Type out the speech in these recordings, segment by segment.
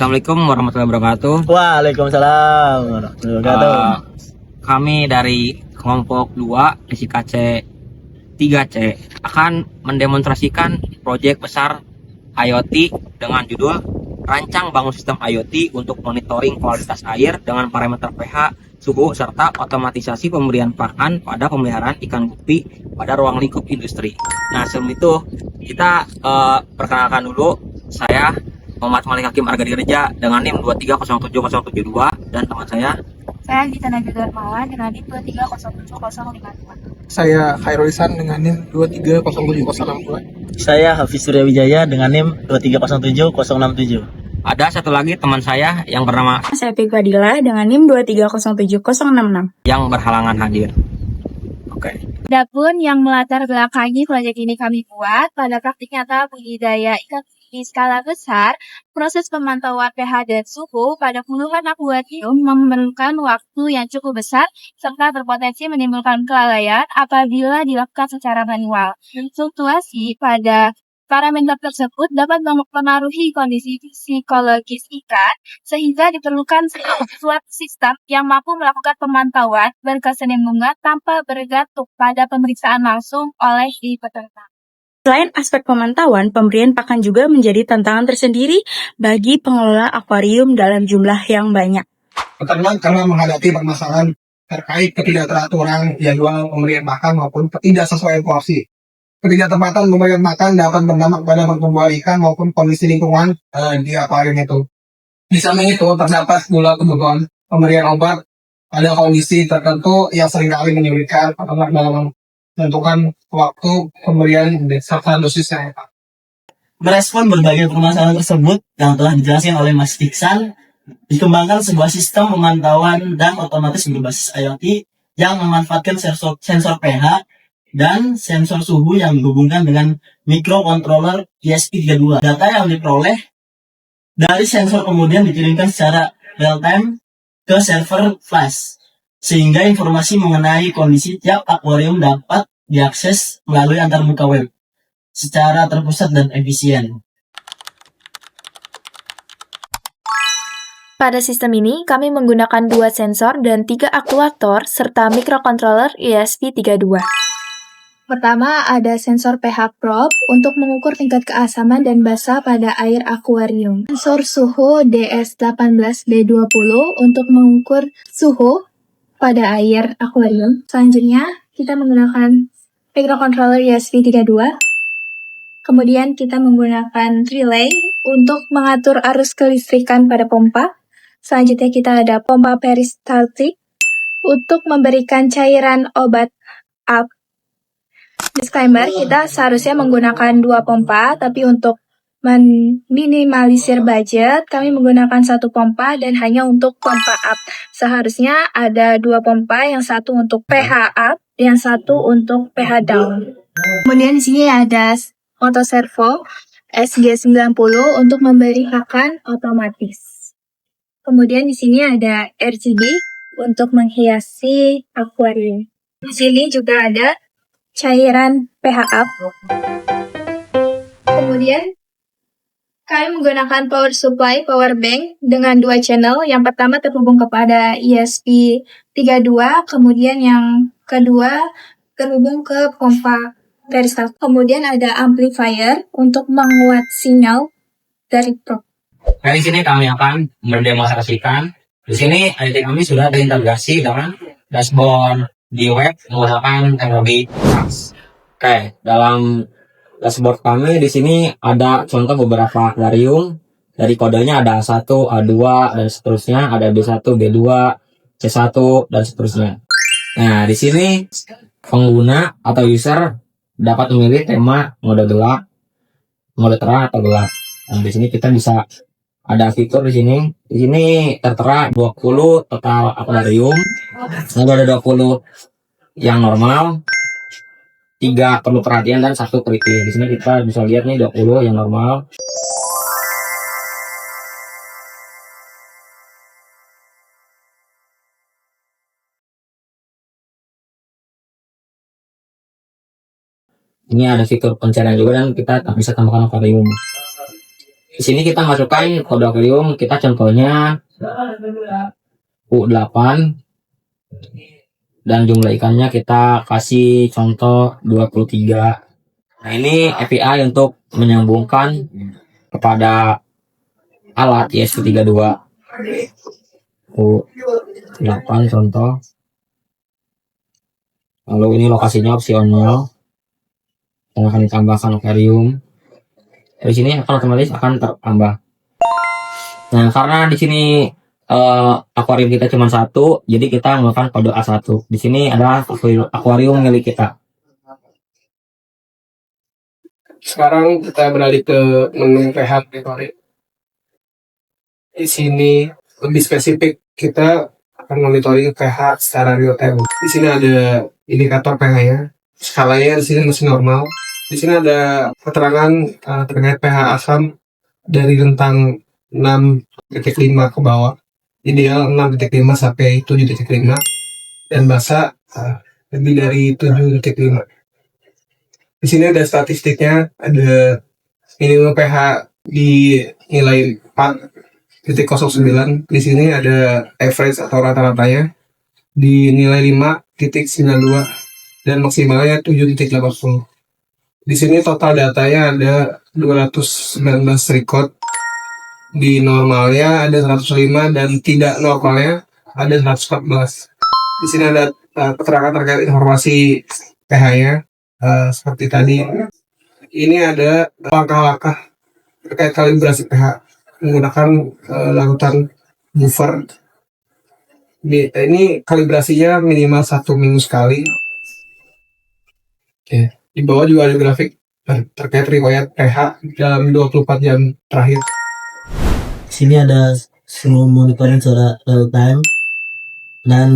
Assalamualaikum warahmatullahi wabarakatuh. Waalaikumsalam warahmatullahi wabarakatuh. Kami dari kelompok 2 SIKC 3C akan mendemonstrasikan proyek besar IoT dengan judul Rancang Bangun Sistem IoT untuk Monitoring Kualitas Air dengan Parameter pH, Suhu, serta Otomatisasi Pemberian Pakan pada Pemeliharaan Ikan Gupi pada Ruang Lingkup Industri. Nah, sebelum itu kita perkenalkan dulu. Saya Muhammad Malik Hakim Argadi Reja dengan NIM 2307072 dan teman saya Gita Nabi Darmawan dengan NIM 2307052. Saya Khairul Ihsan dengan NIM 2307062. Saya Hafiz Suryawijaya dengan NIM 2307067. ada satu lagi teman saya yang bernama Saya Fadila dengan NIM 2307066. yang berhalangan hadir. Oke. Adapun yang melatar belakangi proyek ini kami buat pada praktik nyata budidaya ikan di skala besar, proses pemantauan pH dan suhu pada puluhan akuarium memerlukan waktu yang cukup besar serta berpotensi menimbulkan kelalaian apabila dilakukan secara manual. Fluktuasi pada parameter tersebut dapat mempengaruhi kondisi psikologis ikan, sehingga diperlukan suatu sistem yang mampu melakukan pemantauan berkesinambungan tanpa bergantung pada pemeriksaan langsung oleh si peternak. Selain aspek pemantauan, pemberian pakan juga menjadi tantangan tersendiri bagi pengelola akuarium dalam jumlah yang banyak. Peternak karena menghadapi permasalahan terkait ketidakteraturan jadwal pemberian makan maupun ketidaksesuaian porsi. Ketidaktepatan pemberian makan dapat berdampak pada pertumbuhan ikan maupun kondisi lingkungan di akuarium itu. Di samping itu, terdapat pula kebutuhan pemberian obat pada kondisi tertentu yang seringkali menyulitkan peternak dalam menentukan waktu pemberian serta dosis yang tepat. Merespon berbagai permasalahan tersebut yang telah dijelaskan oleh Mas Iksan, dikembangkan sebuah sistem pemantauan dan otomatis berbasis IoT yang memanfaatkan sensor pH dan sensor suhu yang dihubungkan dengan microcontroller ESP32. Data yang diperoleh dari sensor kemudian dikirimkan secara real-time ke server flash, sehingga informasi mengenai kondisi tiap akuarium dapat diakses melalui antarmuka web secara terpusat dan efisien. Pada sistem ini, kami menggunakan 2 sensor dan 3 aktuator serta microcontroller ESP32. Pertama, ada sensor pH probe untuk mengukur tingkat keasaman dan basa pada air akuarium. Sensor suhu DS18B20 untuk mengukur suhu pada air akuarium. Selanjutnya, kita menggunakan microcontroller ESP32. Kemudian kita menggunakan relay untuk mengatur arus kelistrikan pada pompa. Selanjutnya kita ada pompa peristaltik untuk memberikan cairan obat up. Disclaimer, kita seharusnya menggunakan 2 pompa, tapi untuk meminimalisir budget, kami menggunakan 1 pompa dan hanya untuk pompa up. Seharusnya ada 2 pompa, yang satu untuk pH up, yang satu untuk pH down. Kemudian di sini ada Otoservo SG90 untuk memberi pakan otomatis. Kemudian di sini ada RGB untuk menghiasi akuarium. Di sini juga ada cairan pH up. Kemudian kami menggunakan power supply power bank dengan 2 channel. Yang pertama terhubung kepada ESP32, kemudian yang kedua terhubung ke pompa peristaltik. Kemudian ada amplifier untuk menguat sinyal dari probe. Nah, di sini kami akan mendemonstrasikan. Di sini IoT kami sudah terintegrasi dengan dashboard di web menggunakan teknologi SaaS. Oke, dalam dashboard kami di sini ada contoh beberapa akuarium. Dari kodenya ada A1, A2 dan seterusnya, ada B1, B2, C1 dan seterusnya. Nah, di sini pengguna atau user dapat memilih tema mode gelap, mode terang atau gelap. Nah, di sini kita bisa ada fitur di sini. Di sini tertera 20 total akuarium. Lalu ada 20 yang normal, 3 perlu perhatian dan 1 kritis. Di sini kita bisa lihat nih 20 yang normal. Ini ada fitur pencarian juga dan kita bisa tambahkan akuarium. Di sini kita masukkan kode akuarium, kita contohnya U8 dan jumlah ikannya kita kasih contoh 23. Nah, ini API untuk menyambungkan kepada alat ESP32. U8 contoh. Lalu ini lokasinya opsional. Yang akan ditambahkan akuarium. Di sini akan otomatis akan tertambah. Nah, karena di sini akuarium kita cuma satu, jadi kita menggunakan kode A1. Di sini ada akuarium milik kita. Sekarang kita beralih ke menu pH monitoring. Di sini lebih spesifik kita akan monitoring pH secara real time. Di sini ada indikator pH-nya, skalanya di sini masih normal. Di sini ada keterangan terkait pH asam dari rentang 6.5 ke bawah, ideal 6.5 sampai 7.5, dan basa lebih dari 7.5. Di sini ada statistiknya, ada minimum pH di nilai 4.09. Di sini ada average atau rata-ratanya di nilai 5.92 dan maksimalnya 7.80. Di sini total datanya ada 219 record. Di normalnya ada 105 dan tidak normalnya ada 114. Di sini ada keterangan terkait informasi pH-nya seperti tadi. Ini ada langkah-langkah terkait kalibrasi pH menggunakan larutan buffer. Ini kalibrasinya minimal 1 minggu sekali. Oke. Di bawah juga ada grafik terkait riwayat pH dalam 24 jam terakhir. Di sini ada semua monitoring secara real time, dan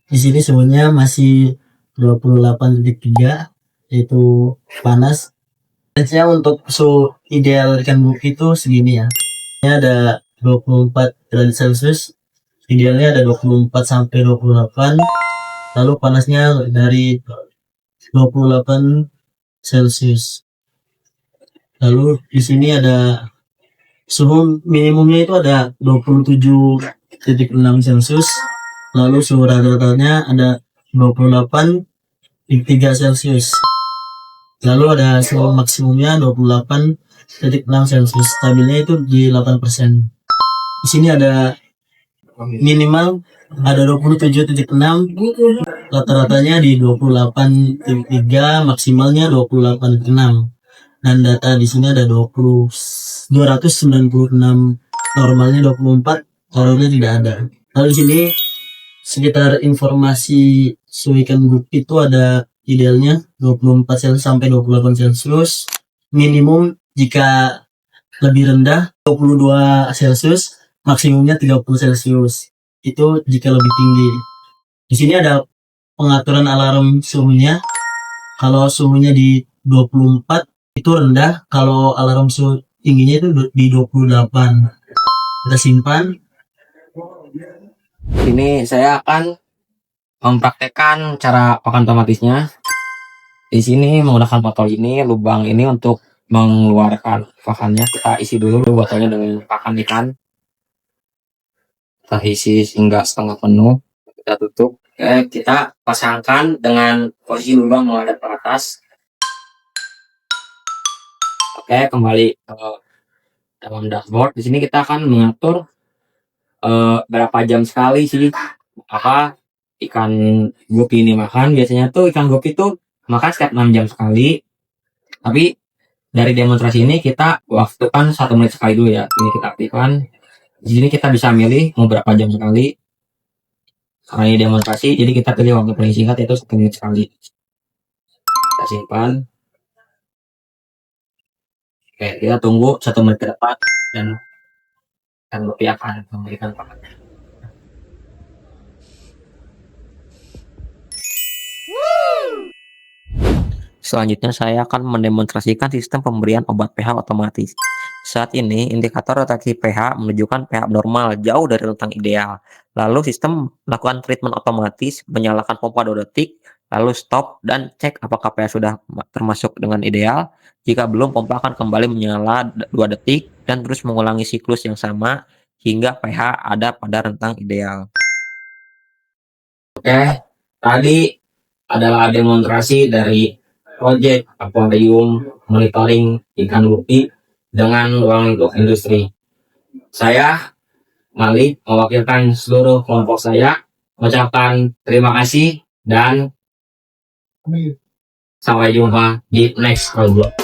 di sini semuanya masih 28.3, yaitu panas. Range-nya untuk suhu ideal ikan gupi itu segini ya. Ini ada 24 derajat Celcius, idealnya ada 24 sampai 28, lalu panasnya dari 28 Celcius. Lalu di sini ada suhu minimumnya itu ada 27.6 Celcius, lalu suhu rata-ratanya ada 28.3 Celcius, lalu ada suhu maksimumnya 28.6 Celcius, stabilnya itu di 8%. Di sini ada minimal ada 27.6, rata-ratanya di 28.3, maksimalnya 28.6. Dan data di sini ada 296, normalnya 24, errornya tidak ada. Lalu di sini sekitar informasi suhu ikan gupi itu ada idealnya 24 Celcius sampai 28 Celcius, minimum jika lebih rendah 22 Celcius, maksimumnya 30 Celcius. Itu jika lebih tinggi. Di sini ada pengaturan alarm suhunya. Kalau suhunya di 24 itu rendah, kalau alarm suhu tingginya itu di 28. Kita simpan. Ini saya akan mempraktekkan cara pakan otomatisnya. Di sini menggunakan botol ini, lubang ini untuk mengeluarkan pakannya. Kita isi dulu botolnya dengan pakan ikan. Kita isi hingga setengah penuh. Kita tutup. Oke, kita pasangkan dengan posisi lubang menghadap ke atas. Oke, kembali ke dalam dashboard. Di sini kita akan mengatur berapa jam sekali sih ikan gupi ini makan. Biasanya tuh ikan gupi tuh makan setiap 6 jam sekali. Tapi dari demonstrasi ini kita waktukan 1 menit sekali dulu ya. Ini kita aktifkan. Di sini kita bisa milih mau berapa jam sekali. Karena ini demonstrasi, jadi kita pilih waktu paling singkat yaitu 1 menit sekali. Kita simpan. Oke, kita tunggu 1 menit ke depan dan ikan gupi akan memberikan pakannya. Selanjutnya saya akan mendemonstrasikan sistem pemberian obat pH otomatis. Saat ini indikator deteksi pH menunjukkan pH normal jauh dari rentang ideal. Lalu sistem melakukan treatment otomatis, menyalakan pompa 2 detik, lalu stop dan cek apakah pH sudah termasuk dengan ideal. Jika belum, pompa akan kembali menyala 2 detik dan terus mengulangi siklus yang sama hingga pH ada pada rentang ideal. Oke, tadi adalah demonstrasi dari proyek akuarium monitoring ikan gupi dengan ruang untuk industri. Saya, Malik, mewakilkan seluruh kelompok saya, mengucapkan terima kasih dan sampai jumpa di next project.